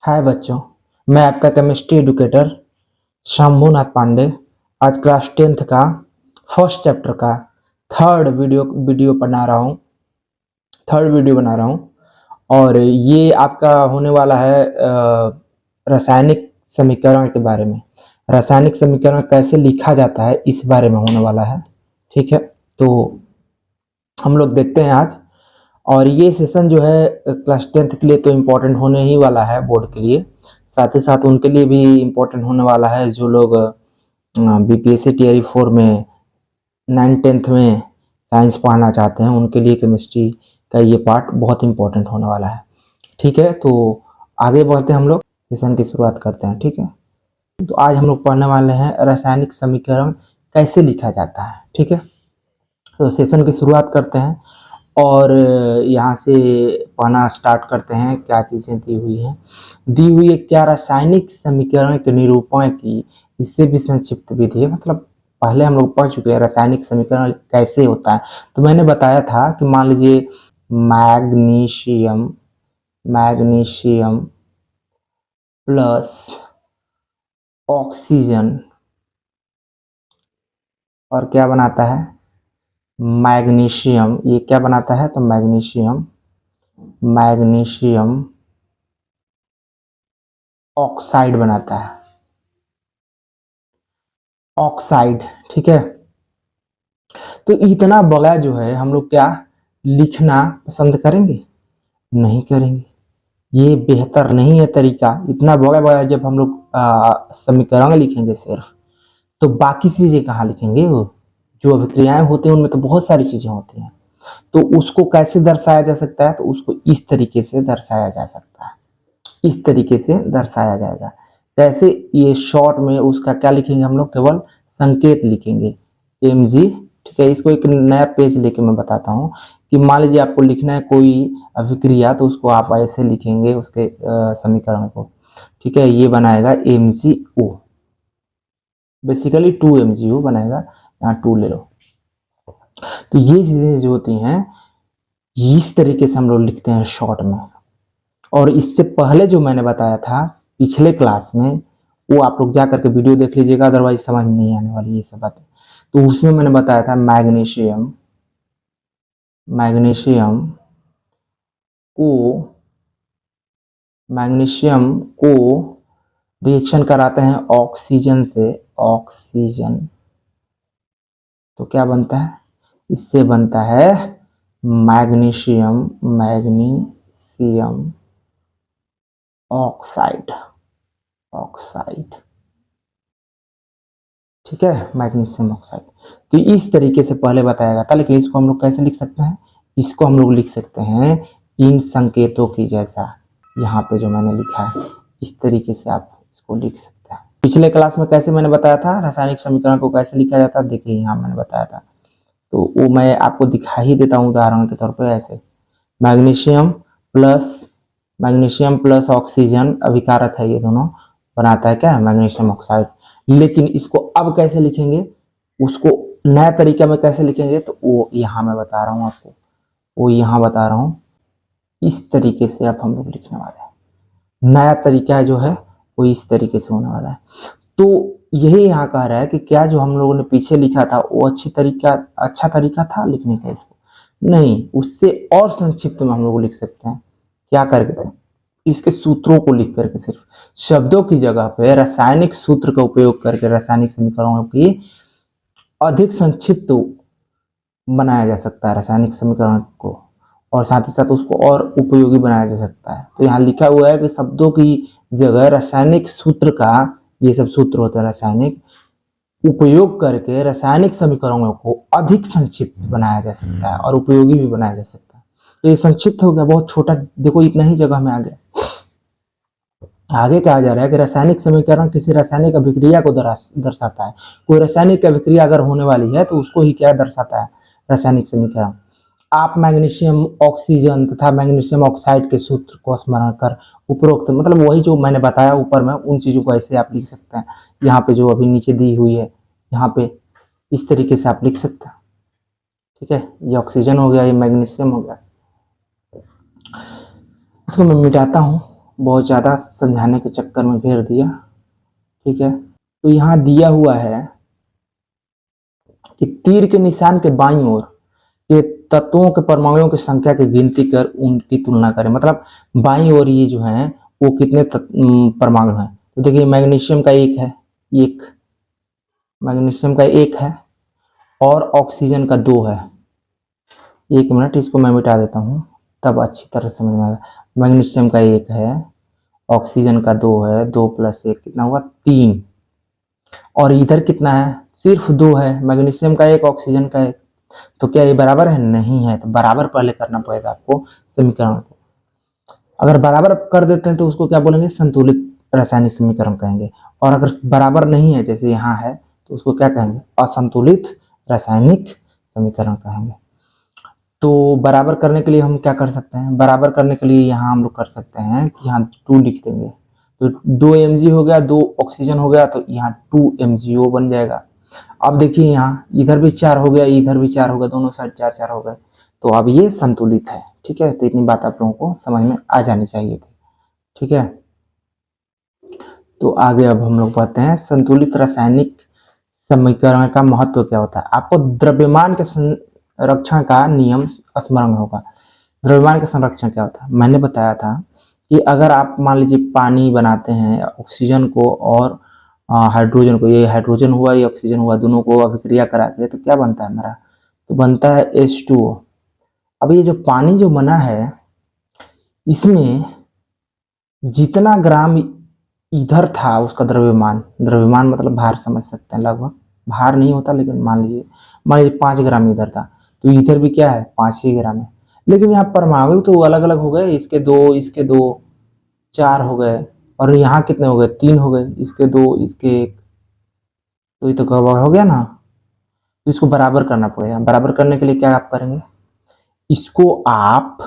हाय बच्चों, मैं आपका केमिस्ट्री एडुकेटर शंभुनाथ पांडे आज क्लास 10th का फर्स्ट चैप्टर का थर्ड वीडियो बना रहा हूँ और ये आपका होने वाला है रासायनिक समीकरण के बारे में। रासायनिक समीकरण कैसे लिखा जाता है इस बारे में होने वाला है। ठीक है, तो हम लोग देखते हैं आज। और ये सेशन जो है क्लास 10th के लिए तो इम्पोर्टेंट होने ही वाला है बोर्ड के लिए, साथ ही साथ उनके लिए भी इम्पोर्टेंट होने वाला है जो लोग बीपीएससी टियर 4 में 9th-10th में साइंस पढ़ना चाहते हैं, उनके लिए केमिस्ट्री का ये पार्ट बहुत इम्पोर्टेंट होने वाला है। ठीक है, तो आगे बढ़ते हैं, हम लोग सेशन की शुरुआत करते हैं। ठीक है, तो आज हम लोग पढ़ने वाले हैं रासायनिक समीकरण कैसे लिखा जाता है। ठीक है, तो सेशन की शुरुआत करते हैं और यहाँ से पढ़ना स्टार्ट करते हैं। क्या चीज़ें दी हुई हैं, दी हुई है क्या रासायनिक समीकरण के निरूपण की इससे भी संक्षिप्त विधि है। मतलब पहले हम लोग पढ़ चुके हैं रासायनिक समीकरण कैसे होता है। तो मैंने बताया था कि मान लीजिए मैग्नीशियम प्लस ऑक्सीजन और क्या बनाता है मैग्नीशियम। ये क्या बनाता है तो मैग्नीशियम ऑक्साइड बनाता है, ऑक्साइड। ठीक है, तो इतना बड़ा जो है हम लोग क्या लिखना पसंद करेंगे? नहीं करेंगे, ये बेहतर नहीं है तरीका। इतना बड़ा जब हम लोग समीकरण लिखेंगे सिर्फ, तो बाकी चीजें कहाँ लिखेंगे? वो जो अभिक्रियाएं होती हैं उनमें तो बहुत सारी चीजें होती हैं। तो उसको कैसे दर्शाया जा सकता है? तो उसको इस तरीके से दर्शाया जा सकता है, इस तरीके से दर्शाया जाएगा। कैसे? ये शॉर्ट में उसका क्या लिखेंगे हम लोग? केवल संकेत लिखेंगे, mg। ठीक है, इसको एक नया पेज लेके मैं बताता हूँ कि मान लीजिए आपको लिखना है कोई अभिक्रिया, तो उसको आप ऐसे लिखेंगे उसके समीकरण को। ठीक है, ये बनाएगा MgO, बेसिकली 2MgO बनाएगा, यहाँ 2 ले लो। तो ये चीजें जो होती हैं इस तरीके से हम लोग लिखते हैं शॉर्ट में। और इससे पहले जो मैंने बताया था पिछले क्लास में, वो आप लोग जा करके वीडियो देख लीजिएगा, अदरवाइज समझ में नहीं आने वाली ये सब बातें। तो उसमें मैंने बताया था मैग्नीशियम को रिएक्शन कराते हैं ऑक्सीजन से, ऑक्सीजन। तो क्या बनता है? इससे बनता है मैग्नीशियम ऑक्साइड। ठीक है, मैग्नीशियम ऑक्साइड। तो इस तरीके से पहले बताया गया था, लेकिन इसको हम लोग कैसे लिख सकते हैं? इसको हम लोग लिख सकते हैं इन संकेतों की जैसा, यहाँ पे जो मैंने लिखा है इस तरीके से आप इसको लिख सकते हैं। पिछले क्लास में कैसे मैंने बताया था रासायनिक समीकरण को कैसे लिखा जाता है, देखिए यहाँ मैंने बताया था, तो वो मैं आपको दिखा ही देता हूँ उदाहरण के तौर पर। ऐसे मैग्नीशियम प्लस ऑक्सीजन अभिकारक है, ये दोनों बनाता है क्या? Magnesium oxide. लेकिन इसको अब कैसे लिखेंगे, उसको नया तरीका में कैसे लिखेंगे, तो वो यहाँ मैं बता रहा हूँ आपको, वो यहाँ बता रहा हूँ। इस तरीके से अब हम लोग लिखने वाले हैं। नया तरीका जो है वो इस तरीके से होने वाला है। तो यही यहाँ कह रहा है कि क्या जो हम लोगों ने पीछे लिखा था वो अच्छा तरीका था लिखने का? इसको नहीं, उससे और संक्षिप्त में हम लोग लिख सकते हैं। क्या करके? इसके सूत्रों को लिख करके, सिर्फ शब्दों की जगह पे रासायनिक सूत्र का उपयोग करके रासायनिक समीकरणों की अधिक संक्षिप्त बनाया जा सकता है रासायनिक समीकरण को, और साथ ही साथ उसको और उपयोगी बनाया जा सकता है। तो यहाँ लिखा हुआ है कि शब्दों की जगह रासायनिक सूत्र का, ये सब सूत्र होते हैं रासायनिक, उपयोग करके रासायनिक समीकरणों को अधिक संक्षिप्त बनाया जा सकता है और उपयोगी भी बनाया जा सकता है। तो ये संक्षिप्त हो गया, बहुत छोटा, देखो इतना ही जगह में आ गया। आगे कहा जा रहा है कि रासायनिक समीकरण किसी रासायनिक अभिक्रिया को दर्शाता है। कोई रासायनिक अभिक्रिया अगर होने वाली है तो उसको ही क्या दर्शाता है? रासायनिक समीकरण। आप मैग्नीशियम ऑक्सीजन तथा मैग्नीशियम ऑक्साइड के सूत्र को स्मरण कर उपरोक्त, मतलब वही जो मैंने बताया ऊपर में, उन चीजों को ऐसे आप लिख सकते हैं। यहाँ पे जो अभी नीचे दी हुई है, यहाँ पे इस तरीके से आप लिख सकते हैं। ठीक है, ये ऑक्सीजन हो गया, ये मैग्नीशियम हो गया। इसको मैं मिटाता हूँ बहुत ज़्यादा समझाने के चक्कर में घेर दिया। ठीक है, तो यहाँ दिया हुआ है कि तीर के निशान के बाईं ओर के तत्वों के परमाणुओं की संख्या की गिनती कर उनकी तुलना करें। मतलब बाईं ओर ये जो है वो कितने परमाणु हैं। तो देखिए मैग्नीशियम का एक है, एक मैग्नीशियम का एक है और ऑक्सीजन का दो है। एक मिनट, इसको मैं मिटा देता हूँ तब अच्छी तरह समझ में आएगा। मैग्नीशियम का एक है, ऑक्सीजन का दो है, 2 + 1 कितना हुआ 3। और इधर कितना है, सिर्फ 2 है, मैग्नीशियम का एक, ऑक्सीजन का एक। तो क्या ये बराबर है, नहीं है। तो बराबर पहले करना पड़ेगा आपको समीकरण को। अगर बराबर कर देते हैं तो उसको क्या बोलेंगे, संतुलित रासायनिक समीकरण कहेंगे। और अगर बराबर नहीं है जैसे यहाँ है तो उसको क्या कहेंगे, असंतुलित रासायनिक समीकरण कहेंगे। तो बराबर करने के लिए हम क्या कर सकते हैं, बराबर करने के लिए यहाँ हम लोग कर सकते हैं कि यहाँ 2 लिख देंगे। तो 2 mg हो गया, 2 ऑक्सीजन हो गया, तो यहाँ 2 MgO बन जाएगा। अब देखिए यहाँ इधर भी 4 हो गया, इधर भी 4 हो गया, दोनों साइड 4 हो गए। तो अब ये संतुलित है। ठीक है, तो इतनी बात आप लोगों को समझ में आ जानी चाहिए थी। ठीक है, तो आगे अब हम लोग बढ़ते हैं, संतुलित रासायनिक समीकरण का महत्व क्या होता है। आपको द्रव्यमान के संरक्षण का नियम स्मरण होगा। द्रव्यमान का संरक्षण क्या होता है, मैंने बताया था कि अगर आप मान लीजिए पानी बनाते हैं, ऑक्सीजन को और हाइड्रोजन को, ये हाइड्रोजन हुआ ये ऑक्सीजन हुआ, दोनों को अभिक्रिया करा के तो क्या बनता है हमारा, तो बनता है H2O। अब ये जो पानी जो बना है इसमें जितना ग्राम इधर था उसका द्रव्यमान, द्रव्यमान मतलब भार समझ सकते हैं, लगभग भार नहीं होता लेकिन मान लीजिए 5 ग्राम इधर था, तो इधर भी क्या है 5 ही ग्राम है। लेकिन यहाँ परमाणु तो अलग अलग हो गए, इसके 2 इसके 2 4 हो गए, और यहाँ कितने हो गए 3 हो गए, इसके 2 इसके 1, तो ये तो गड़बड़ हो गया ना। तो इसको बराबर करना पड़ेगा। बराबर करने के लिए क्या आप करेंगे, इसको आप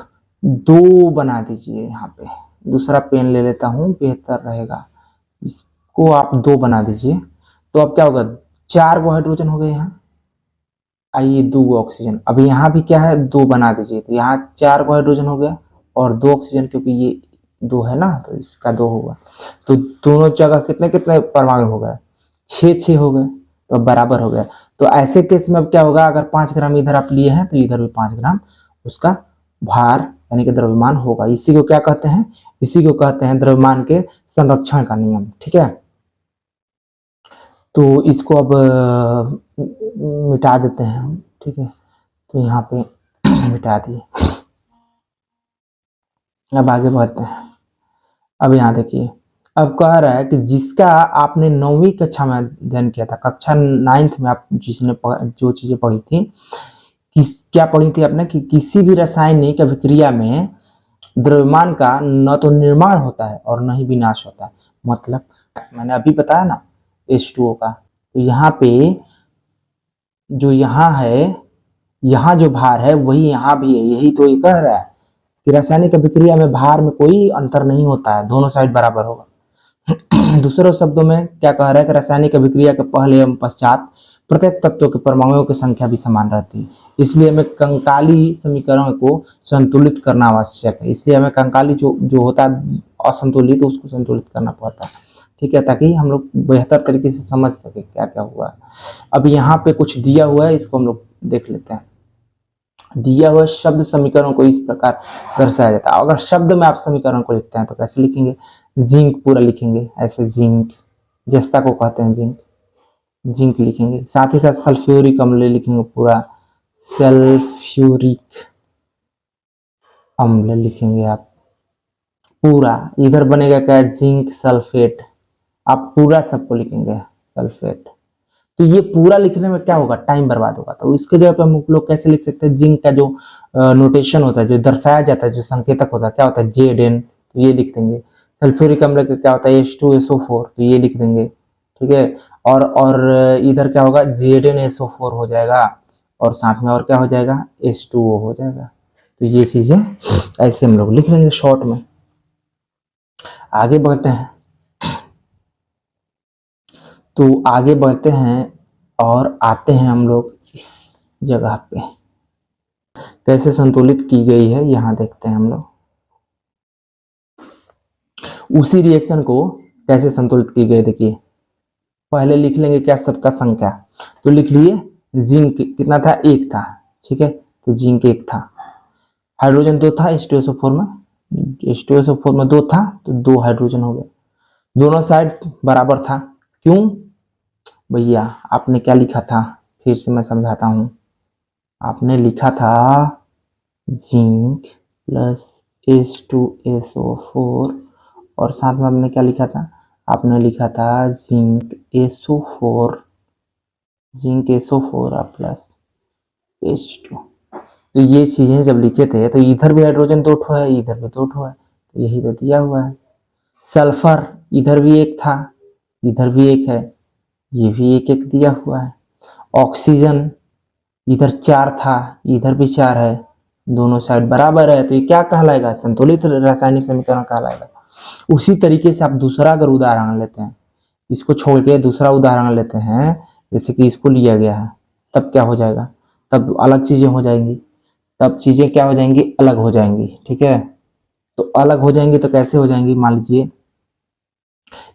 2 बना दीजिए। यहाँ पे दूसरा पेन ले लेता हूँ, बेहतर रहेगा। इसको आप 2 बना दीजिए, तो अब क्या होगा 4 गो हाइड्रोजन हो गए यहाँ, आइए 2 गो ऑक्सीजन। अब यहाँ भी क्या है 2 बना दीजिए, तो यहाँ 4 गो हाइड्रोजन हो गया और 2 ऑक्सीजन, क्योंकि ये 2 है ना तो इसका 2 होगा। तो दोनों जगह कितने कितने परमाणु हो गए, 6 हो गए, तो अब बराबर हो गया। तो ऐसे केस में अब क्या होगा, अगर 5 ग्राम इधर आप लिए हैं तो इधर भी 5 ग्राम उसका भार यानी कि द्रव्यमान होगा। इसी को क्या कहते हैं, इसी को कहते हैं द्रव्यमान के संरक्षण का नियम। ठीक है, तो इसको अब मिटा देते हैं हम। ठीक है, तो यहाँ पे मिटा दिए। अब आगे बढ़ते हैं। अब यहाँ देखिए, अब कह रहा है कि जिसका आपने 9वीं कक्षा में अध्ययन किया था, कक्षा 9th में आप जिसने जो चीजें पढ़ी थी, क्या पढ़ी थी आपने, कि किसी भी रासायनिक अभिक्रिया में द्रव्यमान का न तो निर्माण होता है और न ही विनाश होता है। मतलब मैंने अभी बताया ना H2O का, तो यहाँ पे जो यहाँ है, यहाँ जो भार है वही यहाँ भी है। यही तो ये कह रहा है कि रासायनिक अभिक्रिया में भार में कोई अंतर नहीं होता है, दोनों साइड बराबर होगा। दूसरे शब्दों में क्या कह रहा है कि रासायनिक अभिक्रिया के पहले एवं पश्चात प्रत्येक तत्व के परमाणुओं की संख्या भी समान रहती है। इसलिए हमें कंकाली समीकरण को संतुलित करना आवश्यक है। इसलिए हमें कंकाली जो होता है असंतुलित, उसको संतुलित करना पड़ता है। ठीक है, ताकि हम लोग बेहतर तरीके से समझ सके क्या क्या हुआ है। अब यहाँ पे कुछ दिया हुआ है, इसको हम लोग देख लेते हैं। दिया हुआ शब्द समीकरण को इस प्रकार दर्शाया जाता है। अगर शब्द में आप समीकरण को लिखते हैं तो कैसे लिखेंगे, जिंक पूरा लिखेंगे ऐसे, जिंक जस्ता को कहते हैं जिंक, जिंक लिखेंगे। साथ ही साथ सल्फ्यूरिक अम्ल लिखेंगे पूरा, सल्फ्यूरिक अम्ल लिखेंगे आप पूरा। इधर बनेगा क्या, जिंक सल्फेट, आप पूरा सबको लिखेंगे सल्फेट। तो ये पूरा लिखने में क्या होगा, टाइम बर्बाद होगा। तो इसके जगह पे हम लोग कैसे लिख सकते हैं, जिंक का जो नोटेशन होता है, जो दर्शाया जाता है, जो संकेतक होता है, क्या होता है Zn, तो ये लिख देंगे। सल्फ्यूरिक अम्ल का क्या होता है H2SO4, तो ये लिख देंगे। ठीक है, और इधर क्या होगा ZnSO4 हो जाएगा, और साथ में और क्या हो जाएगा H2O हो जाएगा। तो ये चीजें ऐसे हम लोग लिख लेंगे शॉर्ट में। आगे बढ़ते हैं, तो आगे बढ़ते हैं और आते हैं हम लोग इस जगह पे कैसे संतुलित की गई है, यहाँ देखते हैं हम लोग। उसी रिएक्शन को कैसे संतुलित की गई, देखिए पहले लिख लेंगे क्या सबका संख्या, तो लिख लिए जिंक कितना था, एक था, ठीक है, तो जिंक एक था, हाइड्रोजन दो था H2SO4 में, H2SO4 में दो था तो दो हाइड्रोजन हो गए, दोनों साइड बराबर था, क्यों भैया, आपने क्या लिखा था, फिर से मैं समझाता हूं, आपने लिखा था जिंक प्लस H2SO4 और साथ में आपने क्या लिखा था, आपने लिखा था जिंक SO4 प्लस H2। तो ये चीजें जब लिखे थे तो इधर भी हाइड्रोजन दो ठो है, इधर भी दो ठो है, तो यही तो दिया हुआ है। सल्फर इधर भी एक था, इधर भी एक है, ये भी एक एक दिया हुआ है। ऑक्सीजन इधर चार था, इधर भी चार है, दोनों साइड बराबर है, तो ये क्या कहलाएगा, संतुलित रासायनिक समीकरण कहलाएगा। उसी तरीके से आप दूसरा अगर उदाहरण लेते हैं, इसको छोड़ के दूसरा उदाहरण लेते हैं, जैसे कि इसको लिया गया है, तब क्या हो जाएगा, तब अलग चीजें हो जाएंगी, तब चीजें क्या हो जाएंगी, अलग हो जाएंगी, ठीक है। तो अलग हो जाएंगी तो कैसे हो जाएंगी, मान लीजिए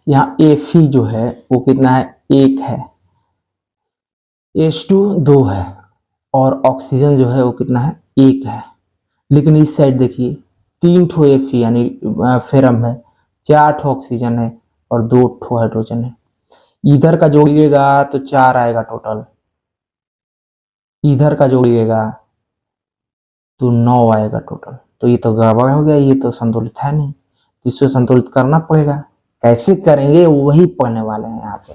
यहाँ Fe जो है वो कितना है, एक है, H2 दो है, और ऑक्सीजन जो है वो कितना है, एक है। लेकिन इस साइड देखिए तीन ठो Fe यानी फेरम है, चार ठो ऑक्सीजन है और दो ठो हाइड्रोजन है। इधर का जोड़िएगा तो चार आएगा टोटल, इधर का जोड़िएगा तो 9 आएगा टोटल। तो ये तो गड़बड़ हो गया, ये तो संतुलित है नहीं, तो इसको संतुलित करना पड़ेगा। कैसे करेंगे वही पढ़ने वाले हैं यहाँ पे,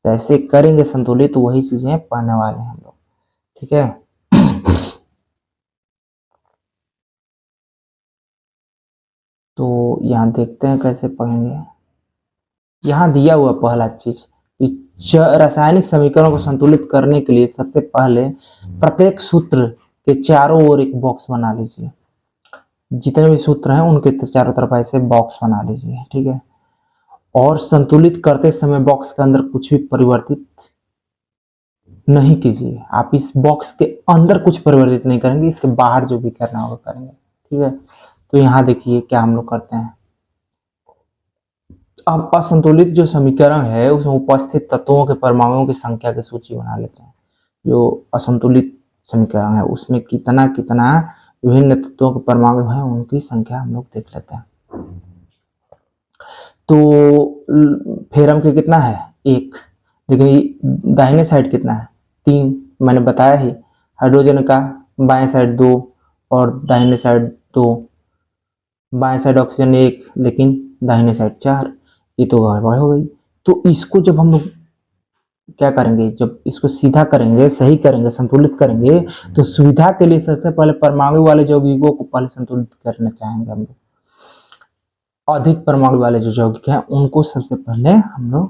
कैसे करेंगे संतुलित वही चीजें पढ़ने वाले हैं हम लोग, ठीक है। तो यहाँ देखते हैं कैसे पढ़ेंगे। यहाँ दिया हुआ पहला चीज, रासायनिक समीकरणों को संतुलित करने के लिए सबसे पहले प्रत्येक सूत्र के चारों ओर एक बॉक्स बना लीजिए, जितने भी सूत्र हैं उनके चारों तरफ ऐसे बॉक्स बना लीजिए, ठीक है। और संतुलित करते समय बॉक्स के अंदर कुछ भी परिवर्तित नहीं कीजिए, आप इस बॉक्स के अंदर कुछ परिवर्तित नहीं करेंगे, इसके बाहर जो भी करना होगा करेंगे, ठीक है। तो यहाँ देखिए क्या हम लोग करते हैं, अब असंतुलित जो समीकरण है उसमें उपस्थित तत्वों के परमाणुओं की संख्या की सूची बना लेते हैं। जो असंतुलित समीकरण है उसमें कितना कितना विभिन्न तत्वों के परमाणु हैं उनकी संख्या हम लोग देख लेते हैं। तो फेरम के कितना है, एक, लेकिन दाहिने साइड कितना है, तीन, मैंने बताया ही। हाइड्रोजन का बाएं साइड दो और दाहिने साइड दो, बाएं साइड ऑक्सीजन एक लेकिन दाहिने साइड चार, ये तो गड़बड़ हो गई। तो इसको जब हम लोग क्या करेंगे, जब इसको सीधा करेंगे, सही करेंगे, संतुलित करेंगे, तो सुविधा के लिए सबसे पहले परमाणु वाले यौगिकों को पहले संतुलित करना चाहेंगे हम लोग। अधिक परमाणु वाले जो यौगिक हैं उनको सबसे पहले हम लोग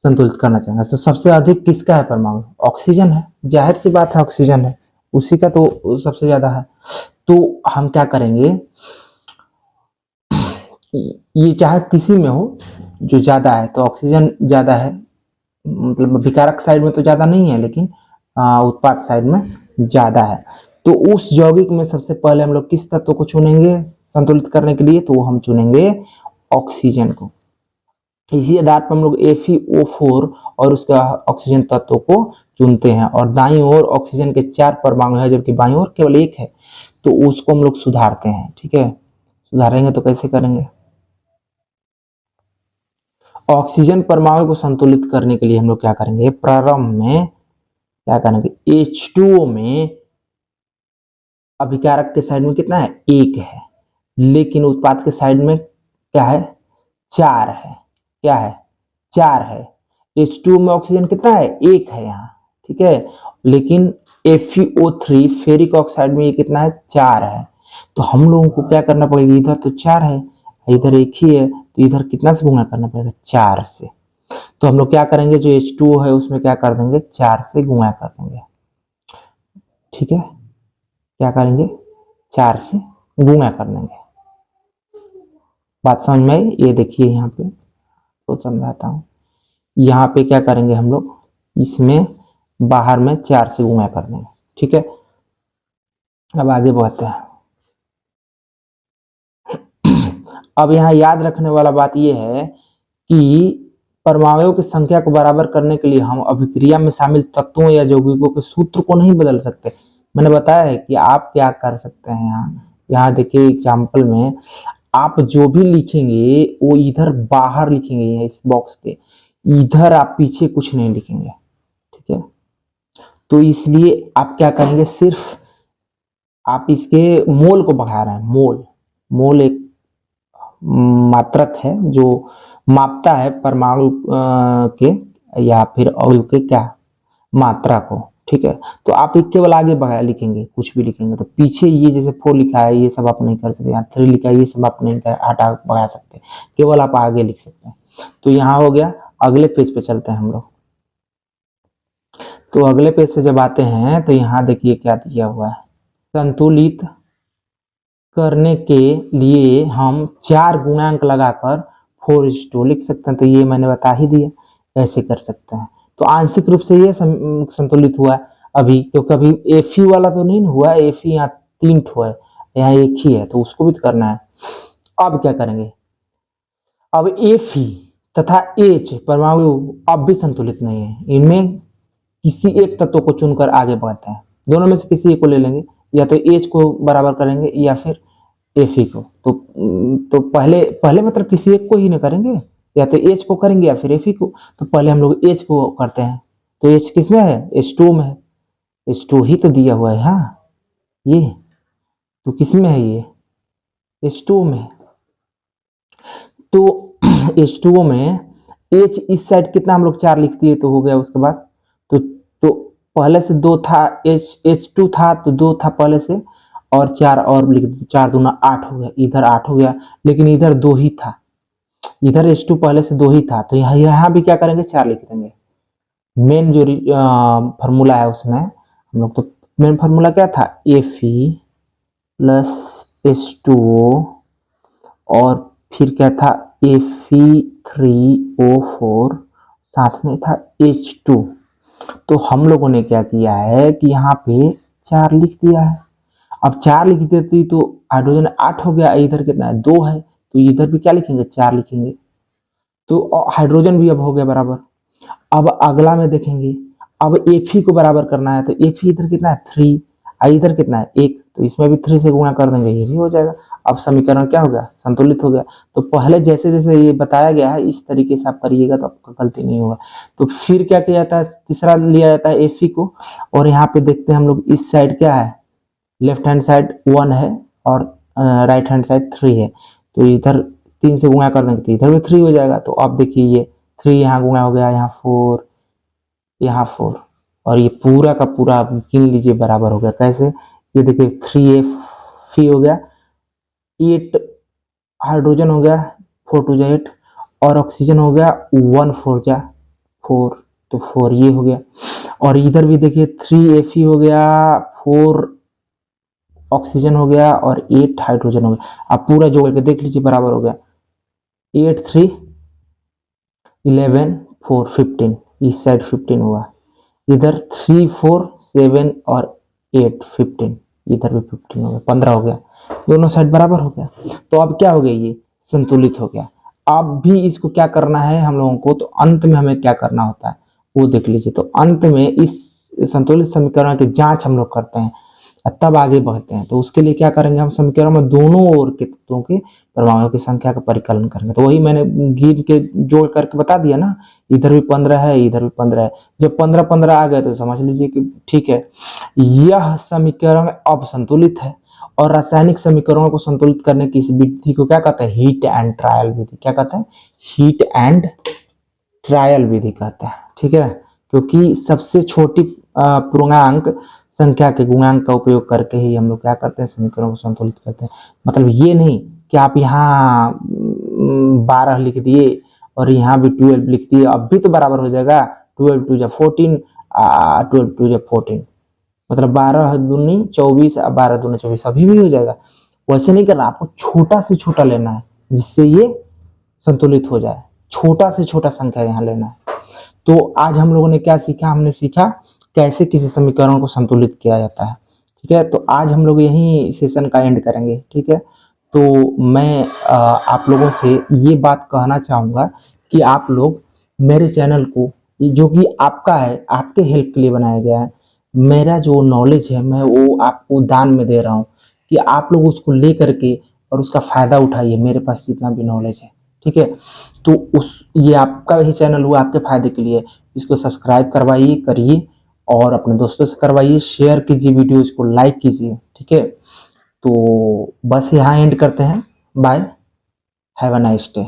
संतुलित करना चाहेंगे। तो सबसे अधिक किसका है परमाणु, ऑक्सीजन है, जाहिर सी बात है ऑक्सीजन है, उसी का तो सबसे ज्यादा है। तो हम क्या करेंगे, ये चाहे किसी में हो, जो ज्यादा है तो ऑक्सीजन ज्यादा है, मतलब विकारक साइड में तो ज्यादा नहीं है लेकिन उत्पाद साइड में ज्यादा है। तो उस यौगिक में सबसे पहले हम लोग किस तत्व को चुनेंगे संतुलित करने के लिए, तो हम चुनेंगे ऑक्सीजन को। इसी आधार पर हम लोग FeO4 और उसका ऑक्सीजन तत्व को चुनते हैं। और दाईं ओर ऑक्सीजन के 4 परमाणु है जबकि बाईं ओर केवल एक है, तो उसको हम लोग सुधारते हैं, ठीक है। सुधारेंगे तो कैसे करेंगे, ऑक्सीजन परमाणु को संतुलित करने के लिए हम लोग क्या करेंगे, प्रारंभ में क्या करेंगे, H2O में अभिकारक के साइड में कितना है, एक है, लेकिन उत्पाद के साइड में क्या है, चार है, क्या है, चार है। H2O में ऑक्सीजन कितना है, एक है यहाँ, ठीक है, लेकिन FeO3 फेरिक ऑक्साइड में ये कितना है, चार है। तो हम लोगों को क्या करना पड़ेगा, इधर तो चार है, इधर एक ही है, तो इधर कितना से गुणा करना पड़ेगा, चार से। तो हम लोग क्या करेंगे, जो H2O है उसमें क्या कर देंगे, चार से गुणा कर देंगे, ठीक है। क्या करेंगे, चार से गुणा कर देंगे। बात समझ में आई, ये देखिए यहाँ पे तो समझाता हूँ। यहाँ पे क्या करेंगे हम लोग, इसमें बाहर में चार से गुणा कर देंगे, ठीक है। अब आगे बढ़ते हैं। अब यहाँ याद रखने वाला बात यह है कि परमाणुओं की संख्या को बराबर करने के लिए हम अभिक्रिया में शामिल तत्वों या यौगिकों के सूत्र को नहीं बदल सकते। मैंने बताया है कि आप क्या कर सकते हैं। यहाँ देखिए एग्जाम्पल में आप जो भी लिखेंगे वो इधर बाहर लिखेंगे, इस बॉक्स के इधर आप पीछे कुछ नहीं लिखेंगे, ठीक है। तो इसलिए आप क्या करेंगे, सिर्फ आप इसके मोल को बढ़ा रहे हैं। मोल एक मात्रक है जो मापता है परमाणु के या फिर अणु के क्या मात्रा को, ठीक है। तो आप केवल आगे बढ़ा लिखेंगे, कुछ भी लिखेंगे तो पीछे ये जैसे 4 लिखा है ये सब आप नहीं कर सकते, यहाँ 3 लिखा है ये सब आप नहीं हटा बढ़ा सकते, केवल आप आगे लिख सकते हैं। तो यहाँ हो गया। अगले पेज पे चलते हैं हम लोग। तो अगले पेज पे जब आते हैं तो यहाँ देखिए क्या दिया हुआ है। संतुलित करने के लिए हम 4 गुणांक लगाकर 4:2 लिख सकते हैं। तो ये मैंने बता ही दिया, ऐसे कर सकते हैं। तो आंशिक रूप से ये संतुलित हुआ अभी, क्योंकि अभी एफ वाला तो नहीं हुआ, एफ यहाँ 3 ठो है, यहाँ एक ही है, तो उसको भी तो करना है। अब क्या करेंगे, अब एफ तथा एच परमाणु अब भी संतुलित नहीं है, इनमें किसी एक तत्व को चुनकर आगे बढ़ते हैं। दोनों में से किसी एक को ले लेंगे, या तो एच को बराबर करेंगे या फिर एफ को। तो पहले मतलब किसी एक को ही ना करेंगे, या तो एच को करेंगे या फिर एफ को। तो पहले हम लोग एच को करते हैं। तो एच किस में है, H2 में है। H2 ही तो दिया हुआ है, हाँ ये तो किस में है, ये H2 में है। तो H2O में H इस साइड कितना हम लोग 4 लिख दिए तो हो गया। उसके बाद तो पहले से 2 था, H2 था तो 2 था पहले से, और 4 और लिख दिए, 4 दूना 8 हो गया, इधर 8 हो गया, लेकिन इधर 2 ही था, इधर H2 पहले से 2 ही था। तो यहाँ भी क्या करेंगे, 4 लिख देंगे। मेन जो फॉर्मूला है उसमें हम लोग, तो मेन फॉर्मूला क्या था, Fe प्लस H2O और फिर क्या था Fe3O4, साथ में था H2। तो हम लोगों ने क्या किया है कि यहाँ पे 4 लिख दिया है। अब 4 लिख देती तो हाइड्रोजन 8 हो गया, इधर कितना है 2 है, तो इधर भी क्या लिखेंगे, 4 लिखेंगे। तो हाइड्रोजन भी अब हो गया बराबर। अब अगला में देखेंगे, अब Fe को बराबर करना है, तो Fe इधर कितना है 3, इधर कितना है 1, तो इसमें भी 3 से गुणा कर देंगे, ये भी हो जाएगा। अब समीकरण क्या हो गया, संतुलित हो गया। तो पहले जैसे जैसे ये बताया गया है इस तरीके से आप करिएगा तो आपका गलती नहीं होगा। तो फिर क्या किया जाता है, तीसरा लिया जाता है Fe को, और यहाँ पे देखते हैं हम लोग इस साइड क्या है, लेफ्ट हैंड साइड 1 है और राइट हैंड साइड 3 है। तो इधर 3 से गुणा कर देंगे तो इधर भी 3 हो जाएगा। तो अब देखिए ये 3 यहाँ गुणा हो गया, यहाँ 4, यहाँ 4, और ये पूरा का पूरा गिन लीजिए बराबर हो गया। कैसे, ये देखिए 3Fe हो गया, 8 हाइड्रोजन हो गया, 4 2 जा 8, और ऑक्सीजन हो गया 1 4 जा 4, तो 4 ये हो गया। और इधर भी देखिए 3Fe हो गया, 4 ऑक्सीजन हो गया और 8 हाइड्रोजन हो गया। आप पूरा जोड़ के देख लीजिए बराबर हो गया, 8 3 11 4 15, इस साइड 15 हुआ, इधर 3 4 7 और 8 15, इधर भी 15 हो गया, 15 हो गया, दोनों साइड बराबर हो गया। तो अब क्या हो गया, ये संतुलित हो गया। अब भी इसको क्या करना है हम लोगों को, तो अंत में हमें क्या करना होता है वो देख लीजिए। तो अंत में इस संतुलित समीकरण की जांच हम लोग करते हैं, तब आगे बढ़ते हैं। तो उसके लिए क्या करेंगे, हम समीकरण में दोनों ओर के तत्वों के परमाणुओं की संख्या का परिकलन करेंगे। तो वही मैंने गिन के जोड़ करके बता दिया ना, इधर भी 15 है, इधर भी 15 है। जब 15 आ गए तो समझ लीजिए कि ठीक है, यह समीकरण अब संतुलित है। और रासायनिक समीकरणों को संतुलित करने की इस विधि को क्या कहते हैं, हीट एंड ट्रायल विधि। क्या कहते हैं, हीट एंड ट्रायल विधि कहते हैं, ठीक है। क्योंकि सबसे छोटी पूर्णांक संख्या के गुणांक का उपयोग करके ही हम लोग क्या करते हैं, समीकरणों को संतुलित करते हैं। मतलब ये नहीं कि आप यहाँ 12 लिख दिए और यहाँ भी 12 लिख दिए, अब भी तो बराबर हो जाएगा, 12 2 जा 14, 12 2 जा 14, मतलब 12 दूनी 24, 12 दूनी 24, अभी भी हो जाएगा। वैसे नहीं करना, आपको छोटा से छोटा लेना है जिससे ये संतुलित हो जाए, छोटा से छोटा संख्या यहाँ लेना है। तो आज हम लोगों ने क्या सीखा, हमने सीखा कैसे किसी समीकरण को संतुलित किया जाता है, ठीक है। तो आज हम लोग यही सेशन का एंड करेंगे, ठीक है। तो मैं आप लोगों से ये बात कहना चाहूँगा कि आप लोग मेरे चैनल को, जो कि आपका है, आपके हेल्प के लिए बनाया गया है, मेरा जो नॉलेज है मैं वो आपको दान में दे रहा हूँ कि आप लोग उसको ले करके और उसका फ़ायदा उठाइए। मेरे पास जितना भी नॉलेज है, ठीक है, तो ये आपका ही चैनल हुआ, आपके फ़ायदे के लिए। इसको सब्सक्राइब करवाइए, करिए, और अपने दोस्तों से करवाइए, शेयर कीजिए, वीडियोज़ को लाइक कीजिए, ठीक है। तो बस यहाँ एंड करते हैं। Bye, have a nice day.